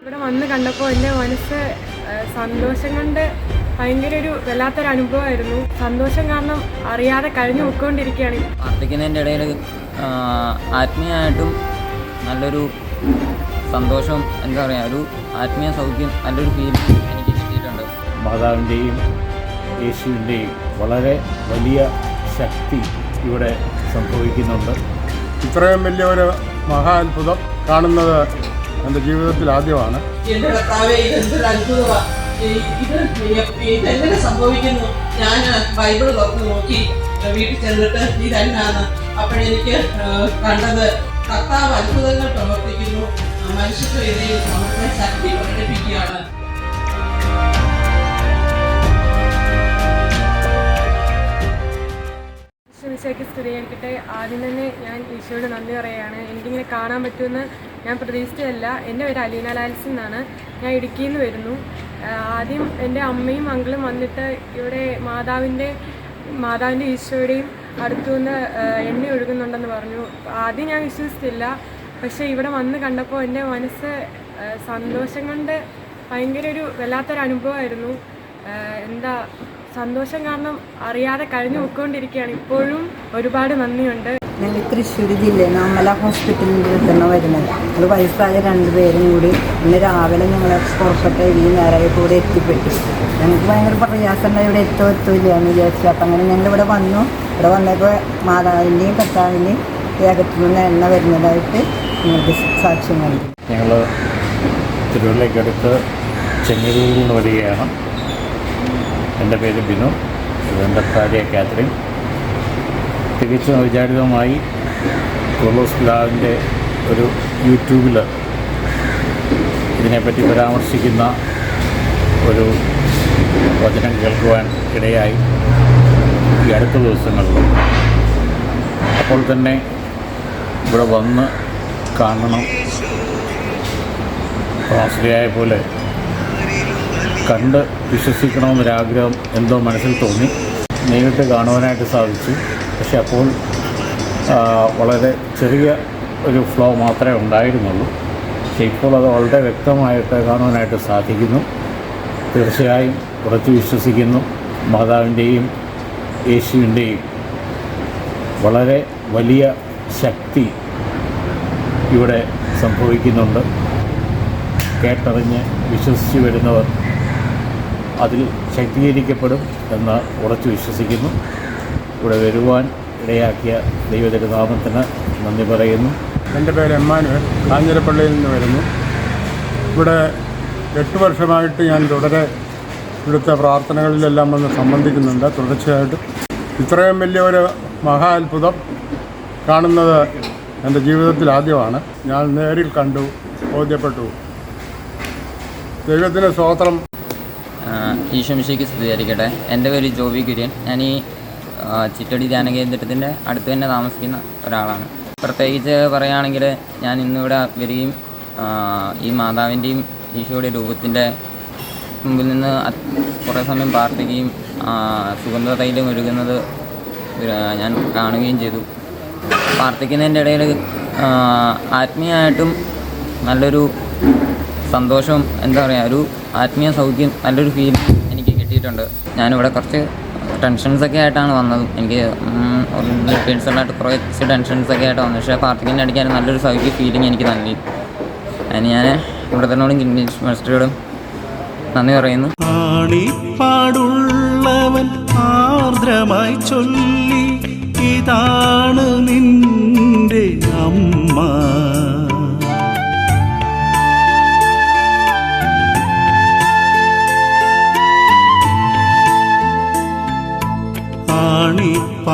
ഇവിടെ വന്ന് കണ്ടപ്പോൾ എൻ്റെ മനസ്സ് സന്തോഷം കൊണ്ട് ഭയങ്കര ഒരു വല്ലാത്തൊരു അനുഭവമായിരുന്നു. സന്തോഷം കാരണം അറിയാതെ കഴിഞ്ഞു പോയിക്കൊണ്ടിരിക്കുകയാണ്. പ്രാർത്ഥിക്കുന്നതിൻ്റെ ഇടയിൽ ആത്മീയമായിട്ടും നല്ലൊരു സന്തോഷം, എന്താ പറയുക, ഒരു ആത്മീയ സൗഖ്യം, നല്ലൊരു ഫീൽ എനിക്ക് കിട്ടിയിട്ടുണ്ട്. മാതാവിൻ്റെയും യേശുവിൻ്റെയും വളരെ വലിയ ശക്തി ഇവിടെ സംഭവിക്കുന്നുണ്ട്. ഇത്രയും വലിയ ഒരു മഹാ അത്ഭുതം കാണുന്നത് എൻ്റെ ജീവിതത്തിൽ ആദ്യമാണ്. എൻ്റെ കർത്താവേ, ഇതെന്തൊരു അത്ഭുതമാണ്! ഇതെങ്ങനെ സംഭവിക്കുന്നു? ഞാൻ ബൈബിൾ തുറന്ന് നോക്കി വീട്ടിൽ ചെന്നിട്ട് ഇതെന്നാണ് അപ്പോഴെനിക്ക് കണ്ടത് കർത്താവ് അത്ഭുതങ്ങൾ പ്രവർത്തിക്കുന്നു, മനുഷ്യത്വ ഇടയിൽ അവിടുത്തെ ശക്തി പ്രകടിപ്പിക്കുകയാണ്. ഈശോയ്ക്ക് സ്തുതിയായിരിക്കട്ടെ. ആദ്യം തന്നെ ഞാൻ ഈശോയോട് നന്ദി പറയുകയാണ്. എനിക്കിങ്ങനെ കാണാൻ പറ്റുമെന്ന് ഞാൻ പ്രതീക്ഷിച്ചതല്ല. എൻ്റെ പേര് അലീന ലാൽസി എന്നാണ്. ഞാൻ ഇടുക്കിയിൽ നിന്ന് വരുന്നു. ആദ്യം എൻ്റെ അമ്മയും അങ്കിളും വന്നിട്ട് ഇവിടെ മാതാവിൻ്റെ ഈശോയുടെയും അടുത്തുനിന്ന് എണ്ണ ഒഴുകുന്നുണ്ടെന്ന് പറഞ്ഞു. ആദ്യം ഞാൻ വിശ്വസിച്ചില്ല. പക്ഷേ ഇവിടെ വന്ന് കണ്ടപ്പോൾ എൻ്റെ മനസ്സ് സന്തോഷം കൊണ്ട് ഭയങ്കര ഒരു വല്ലാത്തൊരു അനുഭവമായിരുന്നു. സന്തോഷം കാരണം അറിയാതെ കഴിഞ്ഞു പോയിക്കൊണ്ടിരിക്കുകയാണ്. ഇപ്പോഴും ഒരുപാട് നന്ദിയുണ്ട്. ഞങ്ങൾ തൃശ്ശൂർ ജില്ലയിൽ അമല ഹോസ്പിറ്റലിൻ്റെ അടുത്താണ് വരുന്നത്. അത് വയസ്സായ 2 പേരും കൂടി ഇന്ന് രാവിലെ ഞങ്ങൾ പുറപ്പെട്ട ഈ നേരമായപ്പോൾ ഇവിടെ എത്തിപ്പെട്ടു. ഞങ്ങൾക്ക് ഭയങ്കര പ്രയാസമുണ്ടായി ഇവിടെ എത്തില്ല എന്ന് വിചാരിച്ചു. അപ്പം അങ്ങനെ ഞങ്ങൾ ഇവിടെ വന്നു. ഇവിടെ വന്നപ്പോൾ മാതാവിൻ്റെയും കർത്താവിൻ്റെയും ദേഹത്തു നിന്ന് എണ്ണ വരുന്നതായിട്ട് ഞങ്ങൾക്ക് സാക്ഷ്യം കണ്ടു. ഞങ്ങൾ തിരുവല്ലയ്ക്കടുത്ത് ചെങ്ങന്നൂരിൽ നിന്ന് വരികയാണ്. എൻ്റെ പേര് ബിനു, എൻ്റെ ഭാര്യ കാത്രിൻ. തികച്ചും അവിചാരിതമായി കോളോസ് പിതാവിൻ്റെ ഒരു യൂട്യൂബിൽ ഇതിനെപ്പറ്റി പരാമർശിക്കുന്ന ഒരു വചനം കേൾക്കുവാൻ ഇടയായി ഈ അടുത്ത ദിവസങ്ങളിൽ. അപ്പോൾ തന്നെ ഇവിടെ വന്ന് കാണണം, ആശ്രയായ പോലെ കണ്ട് വിശ്വസിക്കണമെന്നൊരാഗ്രഹം എന്തോ മനസ്സിൽ തോന്നി. നേരിട്ട് കാണുവാനായിട്ട് സാധിച്ചു. പക്ഷെ അപ്പോൾ വളരെ ചെറിയ ഒരു ഫ്ലോ മാത്രമേ ഉണ്ടായിരുന്നുള്ളൂ. പക്ഷേ ഇപ്പോൾ അത് വളരെ വ്യക്തമായിട്ട് കാണുവാനായിട്ട് സാധിക്കുന്നു. തീർച്ചയായും ഉറച്ചു വിശ്വസിക്കുന്നു, മാതാവിൻ്റെയും യേശുവിൻ്റെയും വളരെ വലിയ ശക്തി ഇവിടെ സംഭവിക്കുന്നുണ്ട്. കേട്ടറിഞ്ഞ് വിശ്വസിച്ച് വരുന്നവർ അതിൽ ശക്തീകരിക്കപ്പെടും എന്ന് ഉറച്ചു വിശ്വസിക്കുന്നു. ഇവിടെ വരുവാൻ ഇടയാക്കിയ ദൈവതിരുനാമത്തിന് നന്ദി പറയുന്നു. എൻ്റെ പേര് എമ്മാനുവൽ, കാഞ്ഞിരപ്പള്ളിയിൽ നിന്ന് വരുന്നു. ഇവിടെ 8 വർഷമായിട്ട് ഞാൻ തുടരെ ഇവിടുത്തെ പ്രാർത്ഥനകളിലെല്ലാം വന്ന് സംബന്ധിക്കുന്നുണ്ട്. തുടർച്ചയായിട്ട് ഇത്രയും വലിയ ഒരു മഹാ അത്ഭുതം കാണുന്നത് എൻ്റെ ജീവിതത്തിൽ ആദ്യമാണ്. ഞാൻ നേരിൽ കണ്ടു, ബോധ്യപ്പെട്ടു. ദൈവത്തിന് സ്തോത്രം. ഈശോ മിശിഹായ്ക്ക് സ്തുതിയായിരിക്കട്ടെ. എൻ്റെ പേര് ജോബി കുര്യൻ. ഞാൻ ഈ ചിറ്റടി ധ്യാനകേന്ദ്രത്തിൻ്റെ അടുത്ത് തന്നെ താമസിക്കുന്ന ഒരാളാണ്. പ്രത്യേകിച്ച് പറയുകയാണെങ്കിൽ ഞാൻ ഇന്നിവിടെ വരികയും ഈ മാതാവിൻ്റെയും ഈശോയുടെ രൂപത്തിൻ്റെ മുമ്പിൽ നിന്ന് കുറേ സമയം പ്രാർത്ഥിക്കുകയും സുഗന്ധ തൈലം ഒഴുകുന്നത് ഞാൻ കാണുകയും ചെയ്തു. പ്രാർത്ഥിക്കുന്നതിൻ്റെ ഇടയിൽ ആത്മീയമായിട്ടും നല്ലൊരു സന്തോഷം, എന്താ പറയുക, ഒരു ആത്മീയ സൗഖ്യം, നല്ലൊരു ഫീൽ എനിക്ക് കിട്ടിയിട്ടുണ്ട്. ഞാനിവിടെ കുറച്ച് ടെൻഷൻസൊക്കെ ആയിട്ടാണ് വന്നത്. എനിക്ക് പേഴ്സണലായിട്ട് കുറച്ച് ടെൻഷൻസൊക്കെ ആയിട്ട് വന്നു. പക്ഷേ പ്രാർത്ഥിക്കുന്നതിൻ്റെ ഇടയ്ക്ക് നല്ലൊരു സൗഖ്യ ഫീലിംഗ് എനിക്ക് നൽകി. അതിന് ഞാൻ ഇവിടത്തോടും ഇംഗ്ലീഷ് മാസ്റ്ററോടും നന്ദി പറയുന്നു. ആണിപ്പാടുള്ളവൻ ആർദ്രമായി ചൊല്ലി, ഇതാണ് നിന്റെ അമ്മ.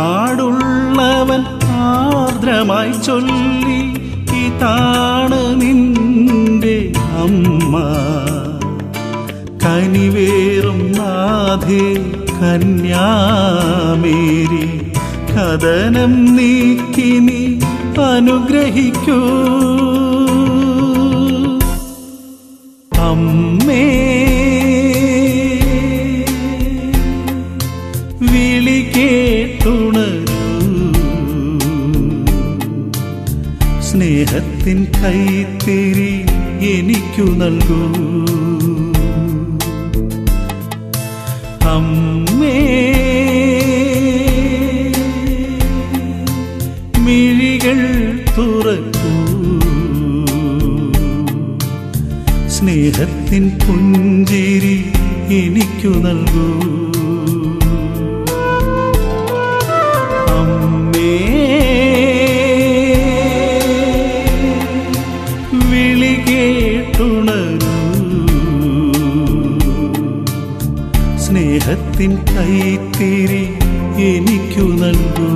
ആണിപ്പാടുള്ളവൻ ആർദ്രമായി ചൊല്ലി, ഇതാണ് നിന്റെ അമ്മ. കനിവേറും നാഥേ കന്യാമേരി, കഥനം നീക്കി നീ അനുഗ്രഹിക്കൂ. അമ്മേ വിളി കേട്ടുണരൂ, സ്നേഹത്തിൻ കൈത്തിരി എനിക്കു നൽകൂ. അമ്മേ മിഴികൾ തുറക്കൂ, സ്നേഹത്തിൻ പുഞ്ചിരി എനിക്കു നൽകൂ. അമ്മേ വിളി കേട്ടുണരൂ, സ്നേഹത്തിൻ കൈത്തിരി എനിക്കു നൽകൂ.